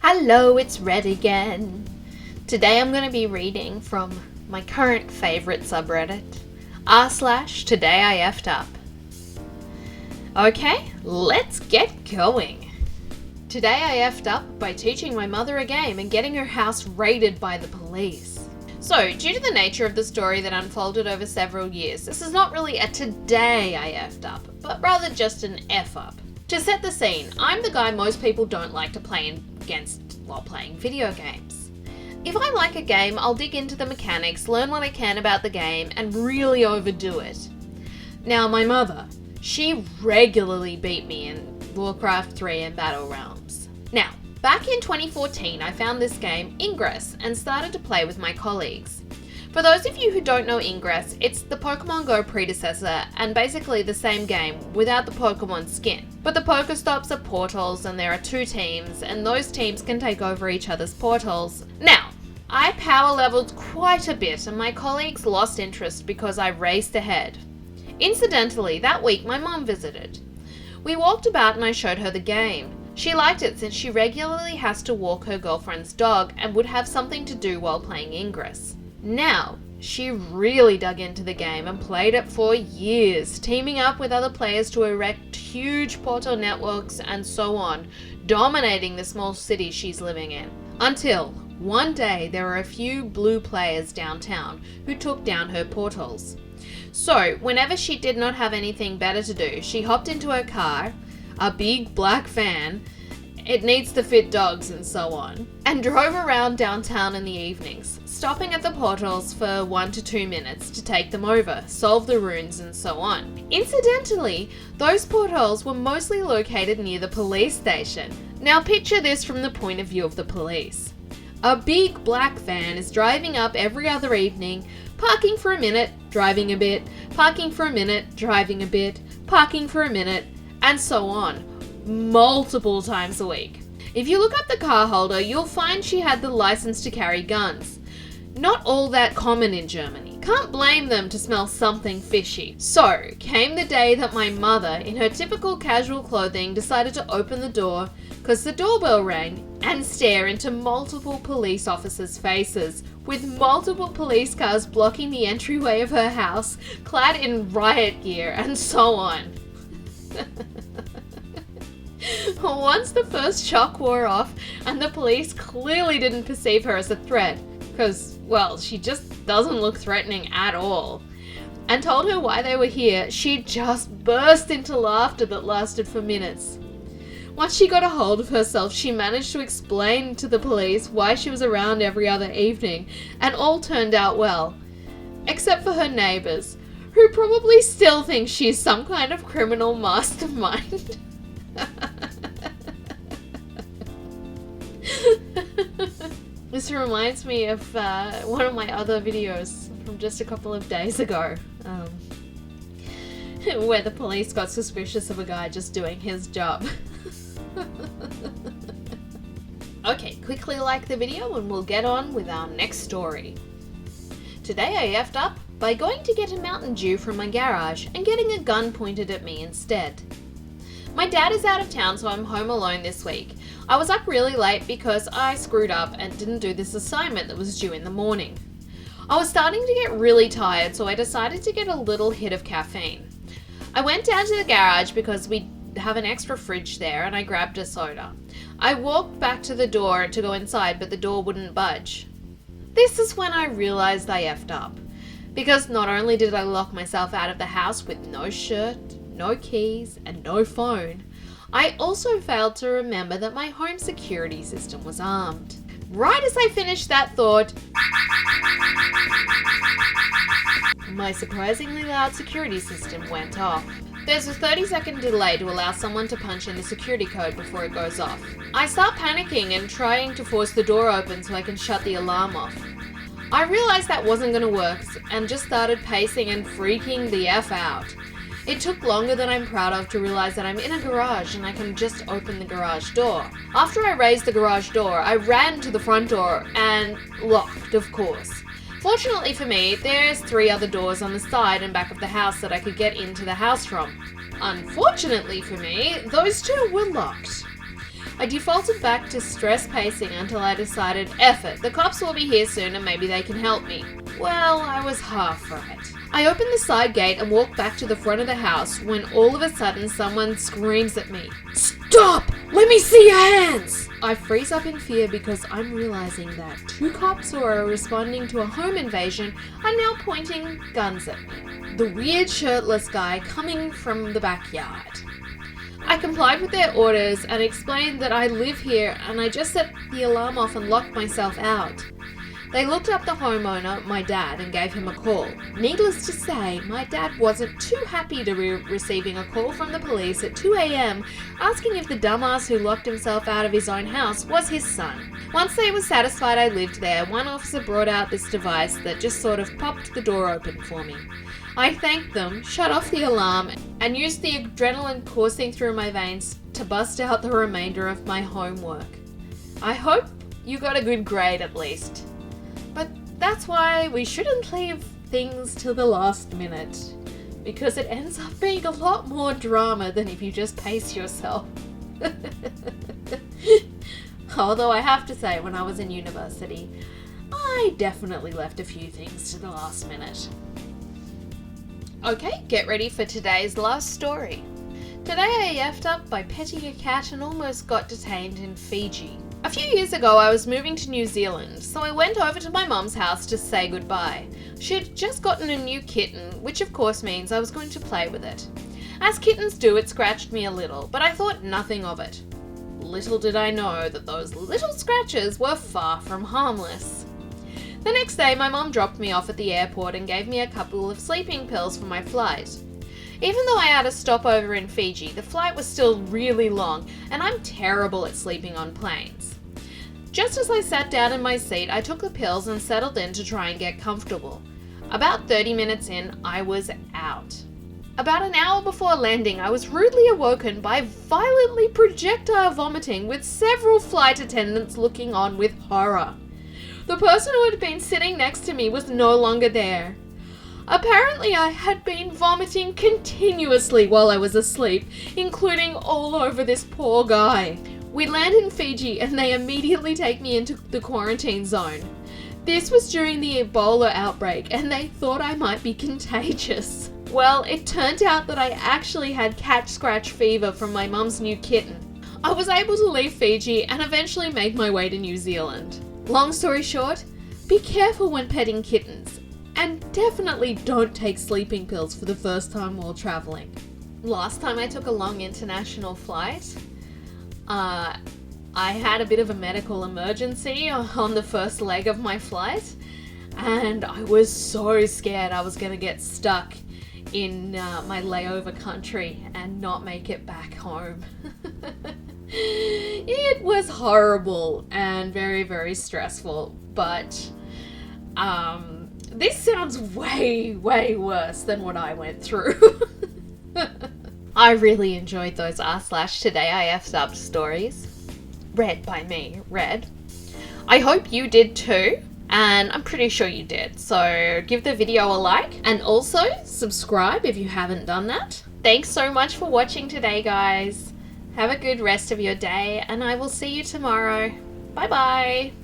Hello, it's Red again. Today I'm going to be reading from my current favourite subreddit, r/Today I F'd Up. Okay, let's get going. Today I F'd up by teaching my mother a game and getting her house raided by the police. So, due to the nature of the story that unfolded over several years, this is not really a today I F'd up, but rather just an F up. To set the scene, I'm the guy most people don't like to play against while playing video games. If I like a game, I'll dig into the mechanics, learn what I can about the game, and really overdo it. Now, my mother, she regularly beat me in Warcraft 3 and Battle Realms. Now, back in 2014, I found this game, Ingress, and started to play with my colleagues. For those of you who don't know Ingress, it's the Pokemon Go predecessor and basically the same game without the Pokemon skin. But the Pokestops are portals and there are two teams and those teams can take over each other's portals. Now, I power leveled quite a bit and my colleagues lost interest because I raced ahead. Incidentally, that week my mum visited. We walked about and I showed her the game. She liked it since she regularly has to walk her girlfriend's dog and would have something to do while playing Ingress. Now, she really dug into the game and played it for years, teaming up with other players to erect huge portal networks and so on, dominating the small city she's living in. Until one day there were a few blue players downtown who took down her portals. So, whenever she did not have anything better to do, she hopped into her car, a big black van, it needs to fit dogs and so on, and drove around downtown in the evenings, stopping at the portals for 1 to 2 minutes to take them over, solve the runes and so on. Incidentally, those portals were mostly located near the police station. Now picture this from the point of view of the police. A big black van is driving up every other evening, parking for a minute, driving a bit, parking for a minute, driving a bit, parking for a minute, and so on, multiple times a week. If you look up the car holder, you'll find she had the license to carry guns. Not all that common in Germany. Can't blame them to smell something fishy. So, came the day that my mother, in her typical casual clothing, decided to open the door because the doorbell rang and stare into multiple police officers' faces, with multiple police cars blocking the entryway of her house, clad in riot gear and so on. Once the first shock wore off and the police clearly didn't perceive her as a threat, because, well, she just doesn't look threatening at all, and told her why they were here, she just burst into laughter that lasted for minutes. Once she got a hold of herself, she managed to explain to the police why she was around every other evening, and all turned out well. Except for her neighbours, who probably still think she's some kind of criminal mastermind. This reminds me of one of my other videos from just a couple of days ago, where the police got suspicious of a guy just doing his job. Okay, quickly like the video and we'll get on with our next story. Today I F'd up by going to get a Mountain Dew from my garage and getting a gun pointed at me instead. My dad is out of town, so I'm home alone this week. I was up really late because I screwed up and didn't do this assignment that was due in the morning. I was starting to get really tired, so I decided to get a little hit of caffeine. I went down to the garage because we have an extra fridge there and I grabbed a soda. I walked back to the door to go inside, but the door wouldn't budge. This is when I realized I F'd up, because not only did I lock myself out of the house with no shirt, no keys, and no phone, I also failed to remember that my home security system was armed. Right as I finished that thought, my surprisingly loud security system went off. There's a 30-second delay to allow someone to punch in the security code before it goes off. I start panicking and trying to force the door open so I can shut the alarm off. I realized that wasn't going to work and just started pacing and freaking the F out. It took longer than I'm proud of to realize that I'm in a garage and I can just open the garage door. After I raised the garage door, I ran to the front door and locked, of course. Fortunately for me, there's 3 other doors on the side and back of the house that I could get into the house from. Unfortunately for me, those 2 were locked. I defaulted back to stress pacing until I decided, F it, the cops will be here soon and maybe they can help me. Well, I was half right. I opened the side gate and walked back to the front of the house when all of a sudden someone screams at me, "Stop! Let me see your hands!" I freeze up in fear because I'm realizing that 2 cops who are responding to a home invasion are now pointing guns at me. The weird shirtless guy coming from the backyard. I complied with their orders and explained that I live here and I just set the alarm off and locked myself out. They looked up the homeowner, my dad, and gave him a call. Needless to say, my dad wasn't too happy to be receiving a call from the police at 2 a.m. asking if the dumbass who locked himself out of his own house was his son. Once they were satisfied I lived there, one officer brought out this device that just sort of popped the door open for me. I thanked them, shut off the alarm, and used the adrenaline coursing through my veins to bust out the remainder of my homework. I hope you got a good grade at least. But that's why we shouldn't leave things till the last minute, because it ends up being a lot more drama than if you just pace yourself. Although I have to say, when I was in university, I definitely left a few things to the last minute. Okay, get ready for today's last story. Today I effed up by petting a cat and almost got detained in Fiji. A few years ago I was moving to New Zealand, so I went over to my mum's house to say goodbye. She had just gotten a new kitten, which of course means I was going to play with it. As kittens do, it scratched me a little, but I thought nothing of it. Little did I know that those little scratches were far from harmless. The next day my mum dropped me off at the airport and gave me a couple of sleeping pills for my flight. Even though I had a stopover in Fiji, the flight was still really long, and I'm terrible at sleeping on planes. Just as I sat down in my seat, I took the pills and settled in to try and get comfortable. About 30 minutes in, I was out. About an hour before landing, I was rudely awoken by violently projectile vomiting with several flight attendants looking on with horror. The person who had been sitting next to me was no longer there. Apparently I had been vomiting continuously while I was asleep, including all over this poor guy. We land in Fiji and they immediately take me into the quarantine zone. This was during the Ebola outbreak and they thought I might be contagious. Well, it turned out that I actually had cat scratch fever from my mum's new kitten. I was able to leave Fiji and eventually make my way to New Zealand. Long story short, be careful when petting kittens. And definitely don't take sleeping pills for the first time while traveling. Last time I took a long international flight, I had a bit of a medical emergency on the first leg of my flight, and I was so scared I was going to get stuck in my layover country and not make it back home. It was horrible and very, very stressful, but this sounds way, way worse than what I went through. I really enjoyed those r/today I effed up stories. Read by me, Red. I hope you did too, and I'm pretty sure you did. So give the video a like and also subscribe if you haven't done that. Thanks so much for watching today, guys. Have a good rest of your day, and I will see you tomorrow. Bye bye.